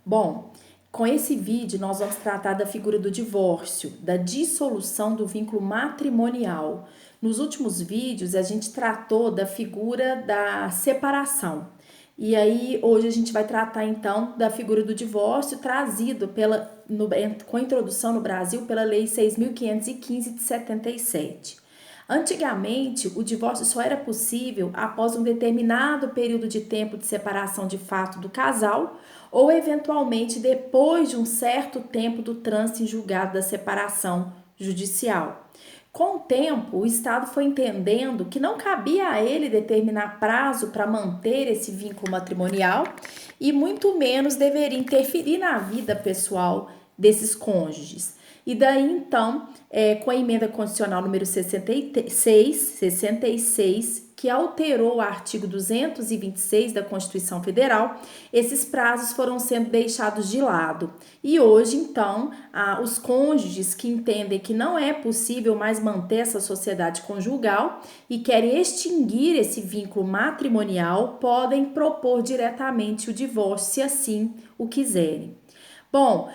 Bom, com esse vídeo nós vamos tratar da figura do divórcio, da dissolução do vínculo matrimonial. Nos últimos vídeos a gente tratou da figura da separação. E aí hoje a gente vai tratar então da figura do divórcio trazido com a introdução no Brasil pela Lei 6.515 de 77. Antigamente, o divórcio só era possível após um determinado período de tempo de separação de fato do casal ou, eventualmente, depois de um certo tempo do trânsito em julgado da separação judicial. Com o tempo, o Estado foi entendendo que não cabia a ele determinar prazo para manter esse vínculo matrimonial e muito menos deveria interferir na vida pessoal desses cônjuges. E daí, então, com a emenda constitucional número 66, que alterou o artigo 226 da Constituição Federal, esses prazos foram sendo deixados de lado. E hoje, então, os cônjuges que entendem que não é possível mais manter essa sociedade conjugal e querem extinguir esse vínculo matrimonial, podem propor diretamente o divórcio, se assim o quiserem. Bom,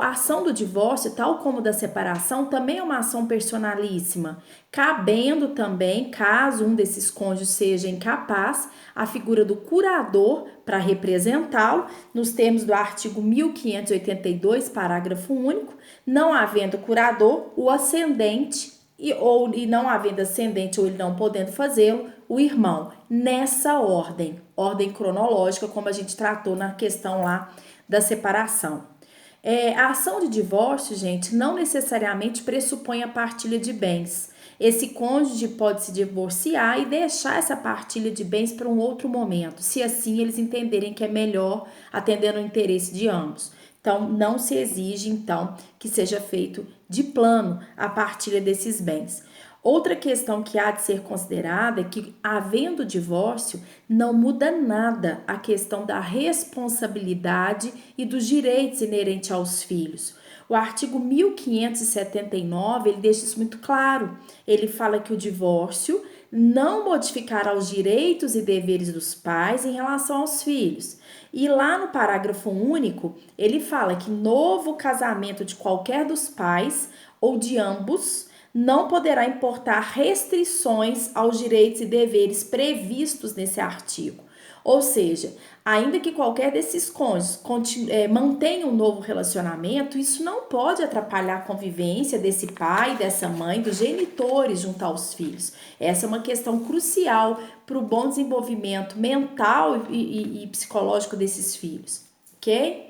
a ação do divórcio, tal como da separação, também é uma ação personalíssima, cabendo também, caso um desses cônjuges seja incapaz, a figura do curador para representá-lo, nos termos do artigo 1582, parágrafo único, não havendo curador, o ascendente e não havendo ascendente ou ele não podendo fazê-lo, o irmão, nessa ordem cronológica, como a gente tratou na questão lá da separação. A ação de divórcio, gente, não necessariamente pressupõe a partilha de bens. Esse cônjuge pode se divorciar e deixar essa partilha de bens para um outro momento, se assim eles entenderem que é melhor, atendendo o interesse de ambos. Então, não se exige, então, que seja feito de plano a partilha desses bens. Outra questão que há de ser considerada é que, havendo divórcio, não muda nada a questão da responsabilidade e dos direitos inerentes aos filhos. O artigo 1579, ele deixa isso muito claro. Ele fala que o divórcio não modificará os direitos e deveres dos pais em relação aos filhos. E lá no parágrafo único, ele fala que novo casamento de qualquer dos pais ou de ambos não poderá importar restrições aos direitos e deveres previstos nesse artigo. Ou seja, ainda que qualquer desses cônjuges mantenha um novo relacionamento, isso não pode atrapalhar a convivência desse pai, dessa mãe, dos genitores junto aos filhos. Essa é uma questão crucial para o bom desenvolvimento mental e psicológico desses filhos, ok?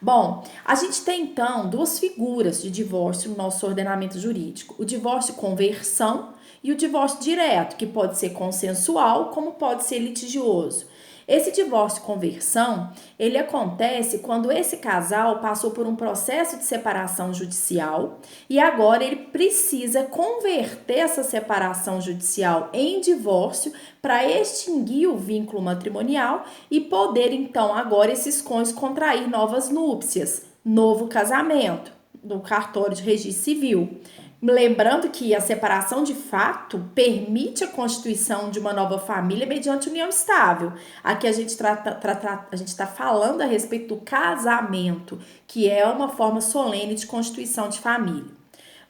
Bom, a gente tem então duas figuras de divórcio no nosso ordenamento jurídico: o divórcio conversão e o divórcio direto, que pode ser consensual, como pode ser litigioso. Esse divórcio conversão, ele acontece quando esse casal passou por um processo de separação judicial e agora ele precisa converter essa separação judicial em divórcio para extinguir o vínculo matrimonial e poder então agora esses cônjuges contrair novas núpcias, novo casamento, no cartório de registro civil. Lembrando que a separação de fato permite a constituição de uma nova família mediante união estável. Aqui a gente está falando a respeito do casamento, que é uma forma solene de constituição de família.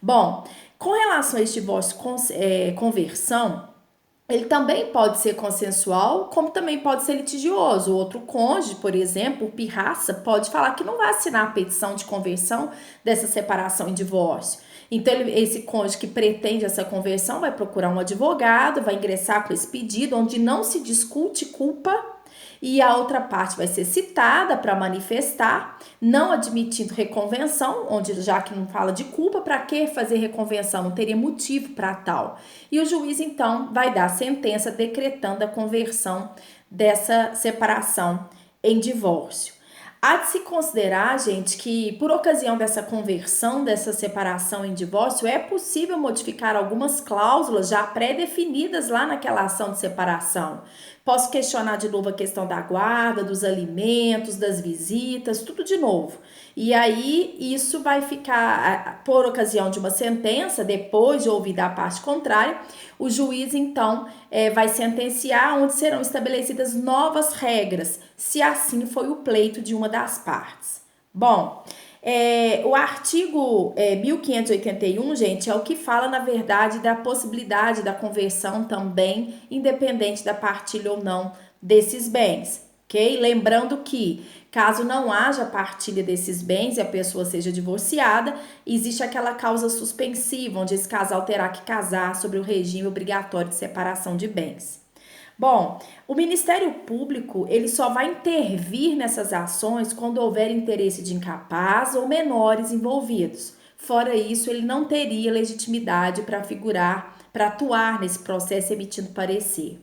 Bom, com relação a este divórcio conversão, ele também pode ser consensual, como também pode ser litigioso. O outro cônjuge, por exemplo, o pirraça, pode falar que não vai assinar a petição de conversão dessa separação em divórcio. Então, esse cônjuge que pretende essa conversão vai procurar um advogado, vai ingressar com esse pedido, onde não se discute culpa, e a outra parte vai ser citada para manifestar, não admitindo reconvenção, onde já que não fala de culpa, para que fazer reconvenção? Não teria motivo para tal. E o juiz, então, vai dar a sentença decretando a conversão dessa separação em divórcio. Há de se considerar, gente, que por ocasião dessa conversão, dessa separação em divórcio, é possível modificar algumas cláusulas já pré-definidas lá naquela ação de separação. Posso questionar de novo a questão da guarda, dos alimentos, das visitas, tudo de novo. E aí, isso vai ficar, por ocasião de uma sentença, depois de ouvida a parte contrária, o juiz, então, vai sentenciar onde serão estabelecidas novas regras, se assim foi o pleito de uma das partes. Bom, o artigo 1581, gente, é o que fala, na verdade, da possibilidade da conversão também, independente da partilha ou não desses bens, ok? Lembrando que, caso não haja partilha desses bens e a pessoa seja divorciada, existe aquela causa suspensiva, onde esse casal terá que casar sobre o regime obrigatório de separação de bens. Bom, o Ministério Público, ele só vai intervir nessas ações quando houver interesse de incapaz ou menores envolvidos. Fora isso, ele não teria legitimidade para figurar, para atuar nesse processo emitindo parecer.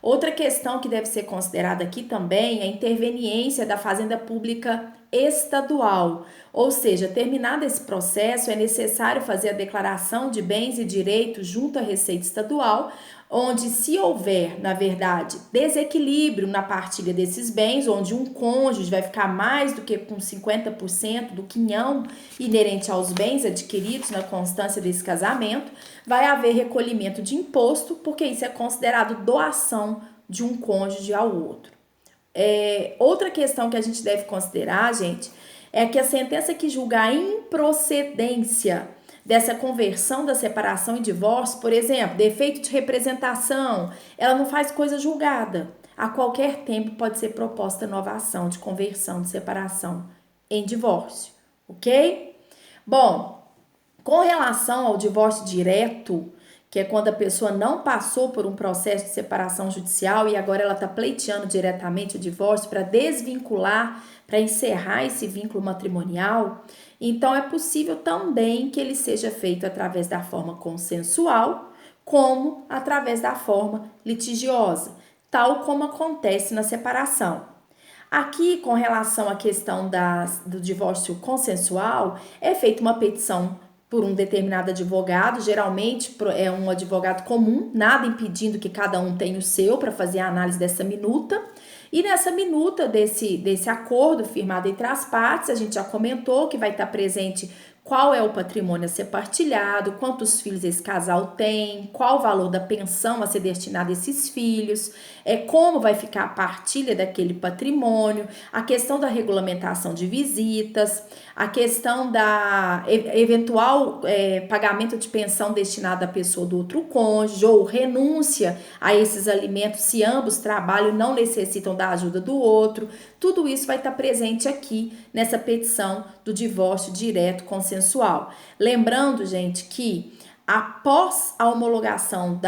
Outra questão que deve ser considerada aqui também é a interveniência da Fazenda Pública Estadual, ou seja, terminado esse processo, é necessário fazer a declaração de bens e direitos junto à Receita Estadual, onde, se houver, na verdade, desequilíbrio na partilha desses bens, onde um cônjuge vai ficar mais do que com 50% do quinhão inerente aos bens adquiridos na constância desse casamento, vai haver recolhimento de imposto, porque isso é considerado doação de um cônjuge ao outro. Outra questão que a gente deve considerar, gente, é que a sentença que julga a improcedência dessa conversão da separação e divórcio, por exemplo, defeito de representação, ela não faz coisa julgada. A qualquer tempo pode ser proposta nova ação de conversão de separação em divórcio, ok? Bom, com relação ao divórcio direto, que é quando a pessoa não passou por um processo de separação judicial e agora ela está pleiteando diretamente o divórcio para desvincular, para encerrar esse vínculo matrimonial, então é possível também que ele seja feito através da forma consensual, como através da forma litigiosa, tal como acontece na separação. Aqui, com relação à questão do divórcio consensual, é feita uma petição por um determinado advogado, geralmente é um advogado comum, nada impedindo que cada um tenha o seu para fazer a análise dessa minuta. E nessa minuta desse acordo firmado entre as partes, a gente já comentou que vai estar presente qual é o patrimônio a ser partilhado, quantos filhos esse casal tem, qual o valor da pensão a ser destinada a esses filhos, como vai ficar a partilha daquele patrimônio, a questão da regulamentação de visitas, a questão da eventual pagamento de pensão destinada à pessoa do outro cônjuge ou renúncia a esses alimentos se ambos trabalham e não necessitam da ajuda do outro. Tudo isso vai estar presente aqui nessa petição do divórcio direto consensual. Lembrando, gente, que após a homologação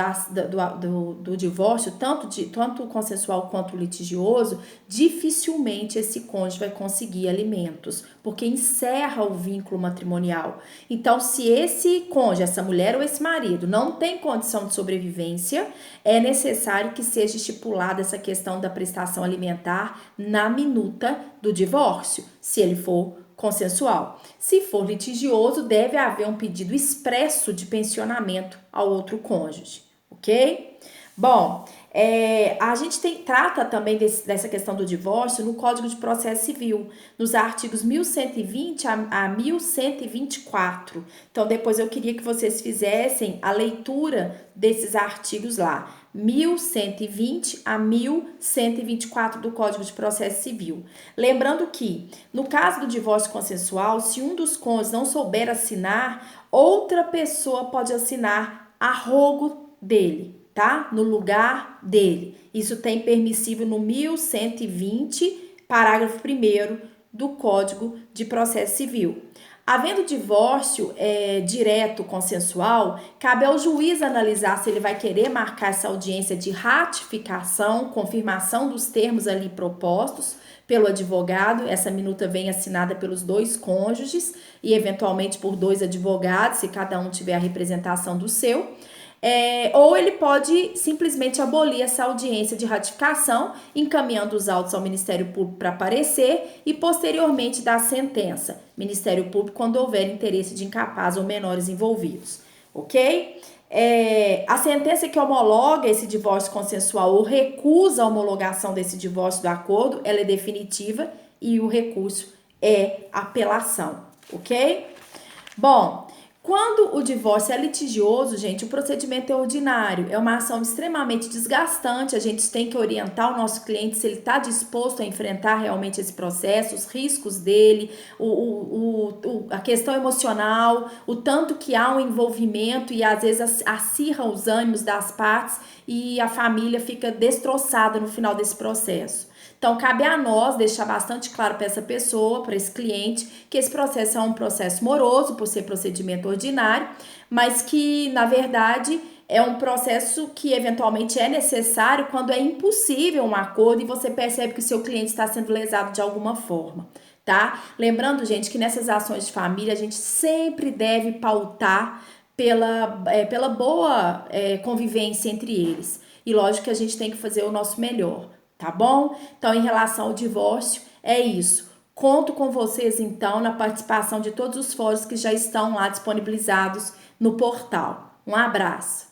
do divórcio, tanto o consensual quanto o litigioso, dificilmente esse cônjuge vai conseguir alimentos, porque encerra o vínculo matrimonial. Então, se esse cônjuge, essa mulher ou esse marido, não tem condição de sobrevivência, é necessário que seja estipulada essa questão da prestação alimentar na minuta do divórcio, se ele for consensual. Se for litigioso, deve haver um pedido expresso de pensionamento ao outro cônjuge, ok? Bom, a gente trata também dessa questão do divórcio no Código de Processo Civil, nos artigos 1120 a 1124. Então, depois eu queria que vocês fizessem a leitura desses artigos lá. 1120 a 1124 do Código de Processo Civil. Lembrando que, no caso do divórcio consensual, se um dos cônjuges não souber assinar, outra pessoa pode assinar a rogo dele, tá? No lugar dele. Isso tem permissível no 1120, parágrafo 1º do Código de Processo Civil. Havendo divórcio direto consensual, cabe ao juiz analisar se ele vai querer marcar essa audiência de ratificação, confirmação dos termos ali propostos pelo advogado. Essa minuta vem assinada pelos dois cônjuges e eventualmente por dois advogados, se cada um tiver a representação do seu. Ou ele pode simplesmente abolir essa audiência de ratificação, encaminhando os autos ao Ministério Público para parecer e posteriormente dar a sentença. Ministério Público quando houver interesse de incapaz ou menores envolvidos, ok? A sentença que homologa esse divórcio consensual ou recusa a homologação desse divórcio do acordo, ela é definitiva e o recurso é apelação, ok? Bom, quando o divórcio é litigioso, gente, o procedimento é ordinário. É uma ação extremamente desgastante. A gente tem que orientar o nosso cliente se ele está disposto a enfrentar realmente esse processo, os riscos dele, a questão emocional, o tanto que há um envolvimento e às vezes acirra os ânimos das partes e a família fica destroçada no final desse processo. Então, cabe a nós deixar bastante claro para essa pessoa, para esse cliente, que esse processo é um processo moroso, por ser procedimento ordinário, mas que, na verdade, é um processo que eventualmente é necessário quando é impossível um acordo e você percebe que o seu cliente está sendo lesado de alguma forma, tá? Lembrando, gente, que nessas ações de família a gente sempre deve pautar pela boa convivência entre eles. E lógico que a gente tem que fazer o nosso melhor. Tá bom? Então, em relação ao divórcio, é isso. Conto com vocês, então, na participação de todos os fóruns que já estão lá disponibilizados no portal. Um abraço.